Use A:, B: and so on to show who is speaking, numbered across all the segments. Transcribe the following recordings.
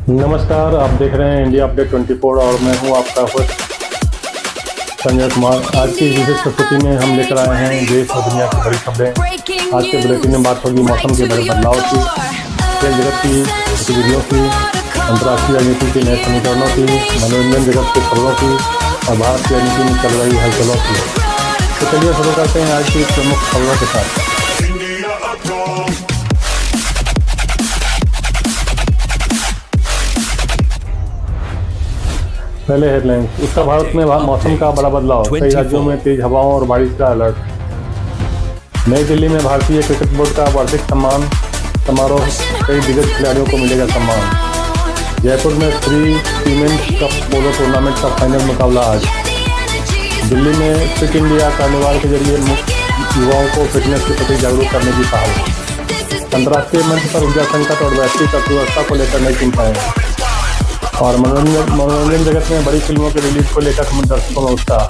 A: नमस्कार, आप देख रहे हैं इंडिया अपडेट 24 और मैं हूं आपका होस्ट संजय कुमार। आज की इस विशेष प्रस्तुति में हम लेकर आए हैं देश और दुनिया की बड़ी खबरें। आज के बुलेटिन में बात होगी मौसम के बड़े बदलाव की, खेल जगत की गतिविधियों की, अंतर्राष्ट्रीय राजनीति के नए समीकरणों की, मनोरंजन जगत की खबरों की और भारत की राजनीति में चल रही हलचलों की। तो चलिए शुरू करते हैं आज की प्रमुख खबरों के साथ। पहले हेडलाइंस। उत्तर भारत में मौसम का बड़ा बदलाव, कई राज्यों में तेज हवाओं और बारिश का अलर्ट। नई दिल्ली में भारतीय क्रिकेट बोर्ड का वार्षिक सम्मान समारोह, कई दिग्गज खिलाड़ियों को मिलेगा सम्मान। जयपुर में free cement cup polo tournament का फाइनल मुकाबला आज। दिल्ली में फिट इंडिया कार्निवाल के जरिए युवाओं को फिटनेस के प्रति जागरूक करने की पहल। अंतर्राष्ट्रीय मंच पर ऊर्जा संकट और वैश्विक अर्थव्यवस्था को लेकर नई चिंताएं। और मनोरंजन जगत में बड़ी फिल्मों के रिलीज को लेकर दर्शकों में उत्साह।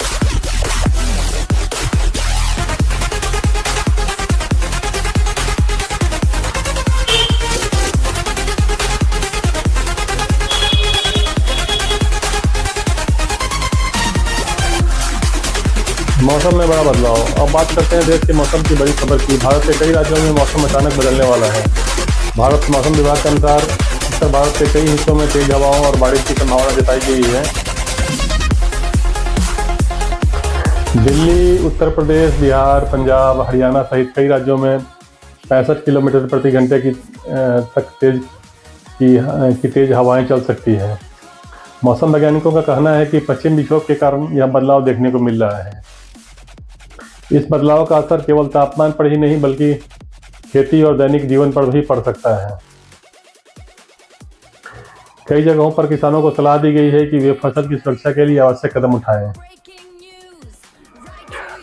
A: मौसम में बड़ा बदलाव। अब बात करते हैं देश के मौसम की बड़ी खबर की। भारत के कई राज्यों में मौसम अचानक बदलने वाला है। भारत मौसम विभाग के अनुसार उत्तर भारत के कई हिस्सों में तेज हवाओं और बारिश की संभावना जताई गई है। दिल्ली, उत्तर प्रदेश, बिहार, पंजाब, हरियाणा सहित कई राज्यों में 65 किलोमीटर प्रति घंटे की तेज हवाएं चल सकती हैं। मौसम वैज्ञानिकों का कहना है कि पश्चिम विक्षोभ के कारण यह बदलाव देखने को मिल रहा है। इस बदलाव का असर केवल तापमान पर ही नहीं बल्कि खेती और दैनिक जीवन पर भी पड़ सकता है। कई जगहों पर किसानों को सलाह दी गई है कि वे फसल की सुरक्षा के लिए आवश्यक कदम उठाएं।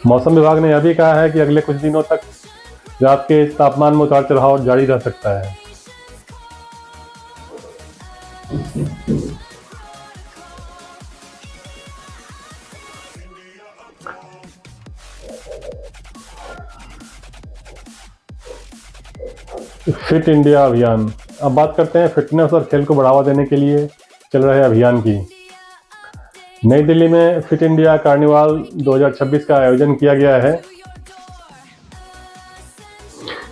A: मौसम विभाग ने यह भी कहा है कि अगले कुछ दिनों तक रात के तापमान में उतार चढ़ाव जारी रह सकता है। फिट इंडिया अभियान। अब बात करते हैं फिटनेस और खेल को बढ़ावा देने के लिए चल रहे अभियान की। नई दिल्ली में फिट इंडिया कार्निवाल 2026 का आयोजन किया गया है।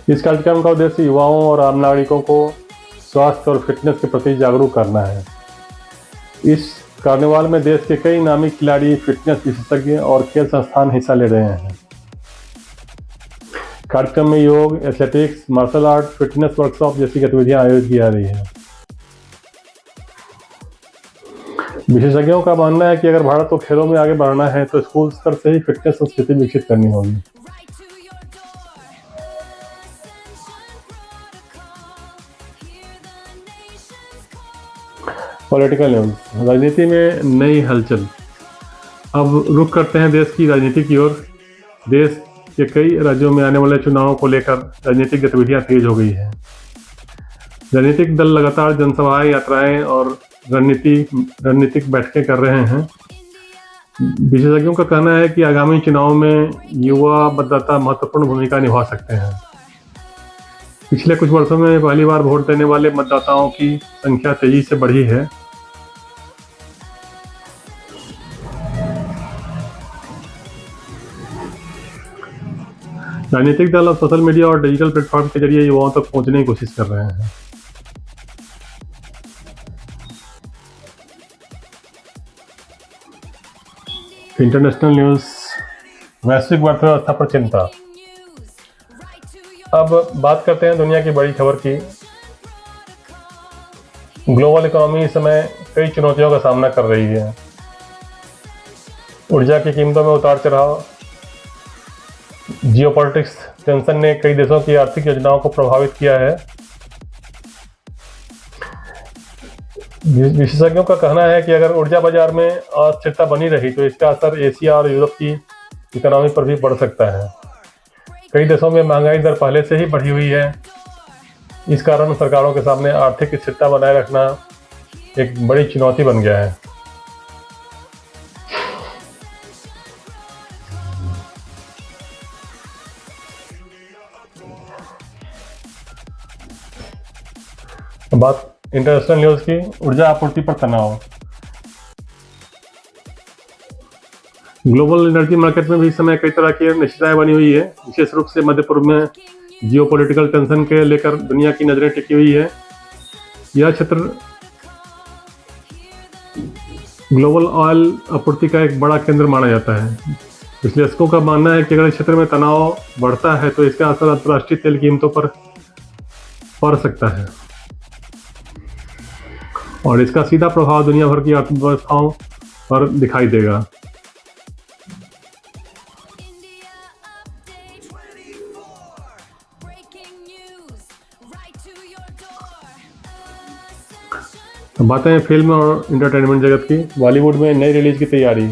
A: इस कार्यक्रम का उद्देश्य युवाओं और आम नागरिकों को स्वास्थ्य और फिटनेस के प्रति जागरूक करना है। इस कार्निवाल में देश के कई नामी खिलाड़ी, फिटनेस विशेषज्ञ और खेल संस्थान हिस्सा ले रहे हैं। कार्यक्रम में yoga, athletics, martial art, fitness workshop जैसी गतिविधियां आयोजित की जा रही हैं। विशेषज्ञों का मानना है कि अगर भारत को खेलों में आगे बढ़ना है तो स्कूल स्तर से ही फिटनेस संस्कृति विकसित करनी होगी। Political news. राजनीति में नई हलचल। अब रुख करते हैं देश की राजनीति की ओर। देश के कई राज्यों में आने वाले चुनावों को लेकर राजनीतिक गतिविधियां तेज हो गई है। राजनीतिक दल लगातार जनसभाएं, यात्राएं और रणनीतिक बैठकें कर रहे हैं। विशेषज्ञों का कहना है कि आगामी चुनाव में युवा मतदाता महत्वपूर्ण भूमिका निभा सकते हैं। पिछले कुछ वर्षों में पहली बार वोट देने वाले मतदाताओं की संख्या तेजी से बढ़ी है। राजनीतिक दल अब सोशल मीडिया और डिजिटल प्लेटफॉर्म के जरिए युवाओं तक पहुंचने की कोशिश कर रहे हैं। International news. वैश्विक अर्थव्यवस्था पर चिंता। अब बात करते हैं दुनिया की बड़ी खबर की। ग्लोबल इकोनॉमी इस समय कई चुनौतियों का सामना कर रही है। ऊर्जा की कीमतों में उतार चढ़ाव, जियोपॉलिटिक्स टेंशन ने कई देशों की आर्थिक योजनाओं को प्रभावित किया है। विशेषज्ञों का कहना है कि अगर ऊर्जा बाजार में अस्थिरता बनी रही तो इसका असर एशिया और यूरोप की इकोनॉमी पर भी पड़ सकता है। कई देशों में महंगाई दर पहले से ही बढ़ी हुई है। इस कारण सरकारों के सामने आर्थिक स्थिरता बनाए रखना एक बड़ी चुनौती बन गया है। बात इंटरनेशनल न्यूज़ की ऊर्जा आपूर्ति पर तनाव। ग्लोबल एनर्जी मार्केट में भी इस समय कई तरह की अनिश्चितताएं बनी हुई है। विशेष रूप से मध्य पूर्व में जियोपॉलिटिकल टेंशन के लेकर दुनिया की नजरें टिकी हुई है। यह क्षेत्र ग्लोबल ऑयल आपूर्ति का एक बड़ा केंद्र माना जाता है। विश्लेषकों का मानना है कि अगर इस क्षेत्र में तनाव बढ़ता है तो इसका असर अंतर्राष्ट्रीय तेल कीमतों पर पड़ सकता है और इसका सीधा प्रभाव दुनिया भर की अर्थव्यवस्थाओं पर दिखाई देगा। बातें हैं फिल्म और इंटरटेनमेंट जगत की। बॉलीवुड में नई रिलीज की तैयारी।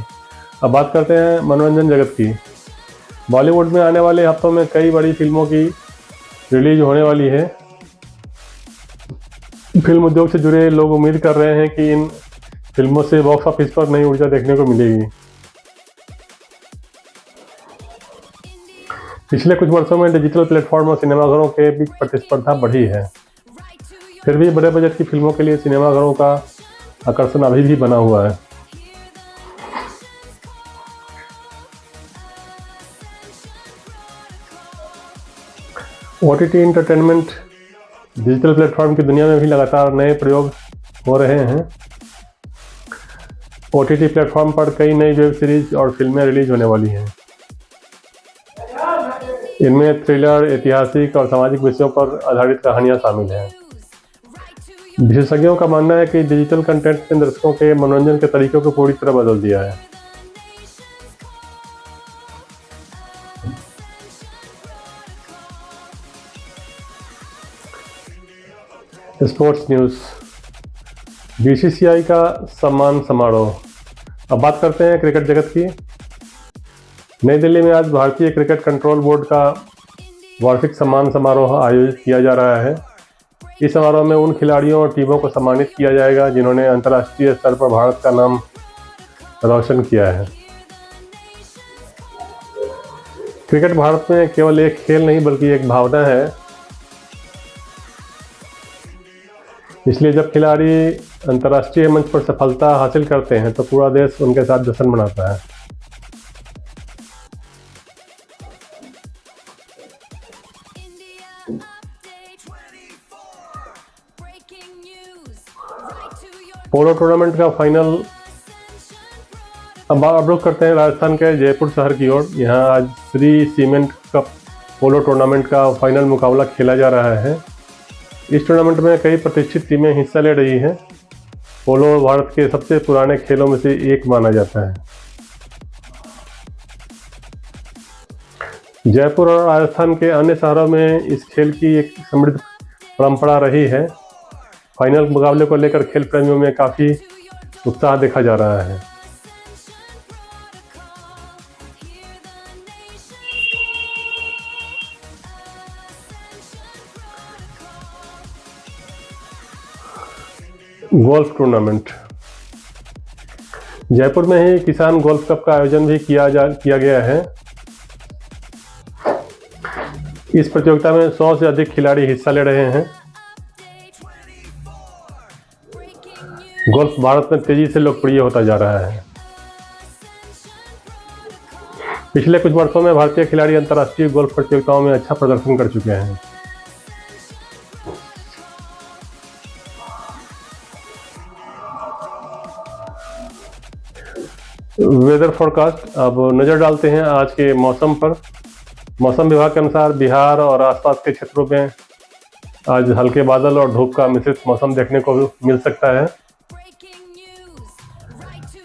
A: अब बात करते हैं मनोरंजन जगत की। बॉलीवुड में आने वाले हफ्तों में कई बड़ी फिल्मों की रिलीज होने वाली है। फिल्म उद्योग से जुड़े लोग उम्मीद कर रहे हैं कि इन फिल्मों से बॉक्स ऑफिस पर नई ऊर्जा देखने को मिलेगी। पिछले कुछ वर्षों में डिजिटल प्लेटफॉर्म और सिनेमाघरों के बीच प्रतिस्पर्धा बढ़ी है। फिर भी बड़े बजट की फिल्मों के लिए सिनेमाघरों का आकर्षण अभी भी बना हुआ है। OTT एंटरटेनमेंट डिजिटल प्लेटफॉर्म की दुनिया में भी लगातार नए प्रयोग हो रहे हैं। OTT प्लेटफॉर्म पर कई नई वेब सीरीज और फिल्में रिलीज होने वाली हैं। इनमें थ्रिलर, ऐतिहासिक और सामाजिक विषयों पर आधारित कहानियां शामिल हैं। विशेषज्ञों का मानना है कि डिजिटल कंटेंट ने दर्शकों के मनोरंजन के तरीकों को पूरी तरह बदल दिया है। Sports news. BCCI का सम्मान समारोह। अब बात करते हैं क्रिकेट जगत की। नई दिल्ली में आज भारतीय क्रिकेट कंट्रोल बोर्ड का वार्षिक सम्मान समारोह आयोजित किया जा रहा है। इस समारोह में उन खिलाड़ियों और टीमों को सम्मानित किया जाएगा जिन्होंने अंतर्राष्ट्रीय स्तर पर भारत का नाम रोशन किया है। क्रिकेट भारत में केवल एक खेल नहीं बल्कि एक भावना है। इसलिए जब खिलाड़ी अंतर्राष्ट्रीय मंच पर सफलता हासिल करते हैं तो पूरा देश उनके साथ जश्न मनाता है। पोलो टूर्नामेंट का फाइनल। अब रुख करते हैं राजस्थान के जयपुर शहर की ओर। यहाँ आज Shri cement cup polo tournament का फाइनल मुकाबला खेला जा रहा है। इस टूर्नामेंट में कई प्रतिष्ठित टीमें हिस्सा ले रही हैं। पोलो भारत के सबसे पुराने खेलों में से एक माना जाता है। जयपुर और राजस्थान के अन्य शहरों में इस खेल की एक समृद्ध परंपरा रही है। फाइनल मुकाबले को लेकर खेल प्रेमियों में काफ़ी उत्साह देखा जा रहा है। Golf tournament. जयपुर में ही किसान गोल्फ कप का आयोजन भी किया गया है। इस प्रतियोगिता में 100 से अधिक खिलाड़ी हिस्सा ले रहे हैं। गोल्फ भारत में तेजी से लोकप्रिय होता जा रहा है। पिछले कुछ वर्षों में भारतीय खिलाड़ी अंतर्राष्ट्रीय गोल्फ प्रतियोगिताओं में अच्छा प्रदर्शन कर चुके हैं। Weather forecast. अब नज़र डालते हैं आज के मौसम पर। मौसम विभाग के अनुसार बिहार और आसपास के क्षेत्रों में आज हल्के बादल और धूप का मिश्रित मौसम देखने को मिल सकता है।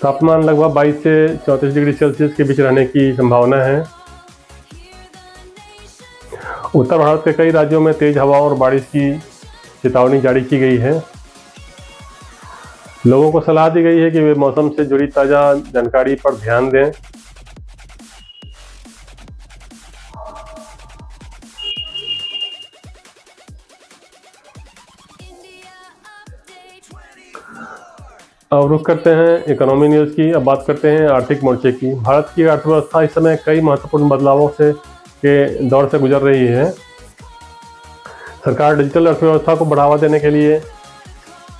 A: तापमान लगभग 22 से 34 डिग्री सेल्सियस के बीच रहने की संभावना है। उत्तर भारत के कई राज्यों में तेज हवा और बारिश की चेतावनी जारी की गई है। लोगों को सलाह दी गई है कि वे मौसम से जुड़ी ताज़ा जानकारी पर ध्यान दें। अब रुख करते हैं इकोनॉमी न्यूज़ की। अब बात करते हैं आर्थिक मोर्चे की। भारत की अर्थव्यवस्था इस समय कई महत्वपूर्ण बदलावों के दौर से गुजर रही है। सरकार डिजिटल अर्थव्यवस्था को बढ़ावा देने के लिए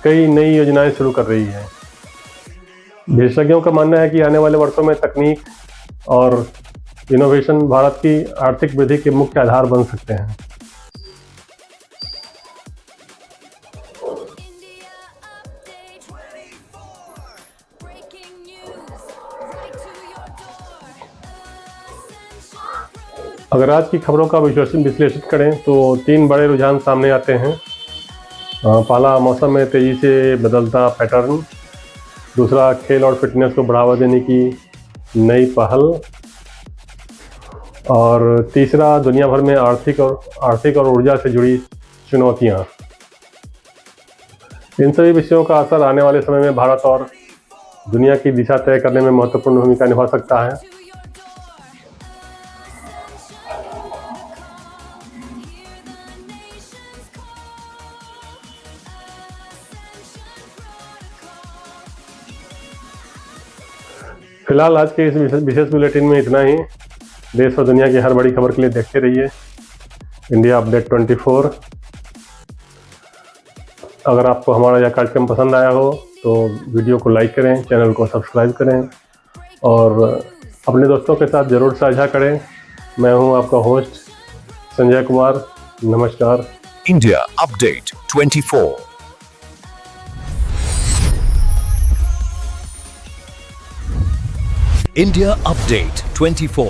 A: कई नई योजनाएं शुरू कर रही है। विशेषज्ञों का मानना है कि आने वाले वर्षों में तकनीक और इनोवेशन भारत की आर्थिक वृद्धि के मुख्य आधार बन सकते हैं। अगर आज की खबरों का विश्लेषण करें तो 3 बड़े रुझान सामने आते हैं। पहला, मौसम में तेज़ी से बदलता पैटर्न। दूसरा, खेल और फिटनेस को बढ़ावा देने की नई पहल। और तीसरा, दुनिया भर में आर्थिक और ऊर्जा से जुड़ी चुनौतियां। इन सभी विषयों का असर आने वाले समय में भारत और दुनिया की दिशा तय करने में महत्वपूर्ण भूमिका निभा सकता है। फिलहाल आज के इस विशेष बुलेटिन में इतना ही। देश और दुनिया की हर बड़ी खबर के लिए देखते रहिए इंडिया अपडेट 24। अगर आपको हमारा यह कार्यक्रम पसंद आया हो तो वीडियो को लाइक करें, चैनल को सब्सक्राइब करें और अपने दोस्तों के साथ ज़रूर साझा करें। मैं हूं आपका होस्ट संजय कुमार। नमस्कार।
B: India update 24। India Update 24.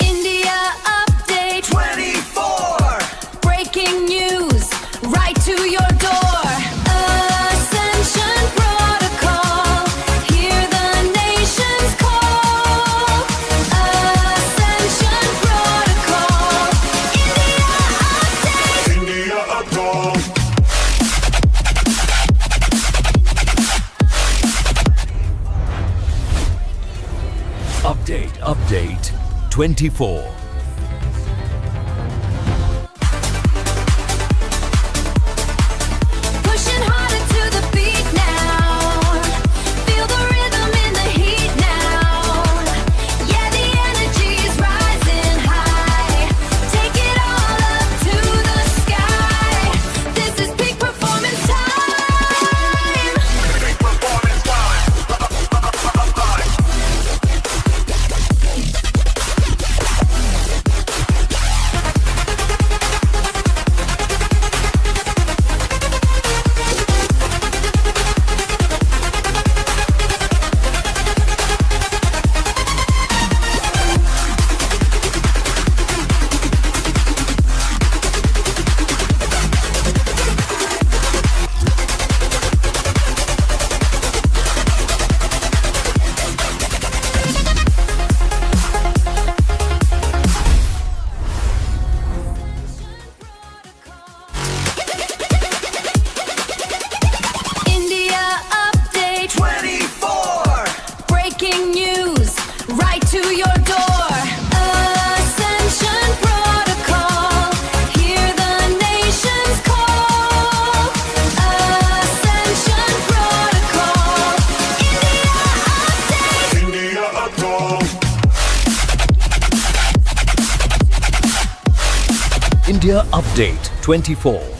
C: India Update 24. Breaking news right to your door.
B: Update 24.
C: Pushing harder to the beat now. Feel the rhythm in the heat now. Yeah, the energy is rising high. Take it all up to the sky. This is peak performance time. Peak performance time. Right to your door. Ascension Protocol. Hear the nation's call. Ascension Protocol. India Update.
B: India Update 24.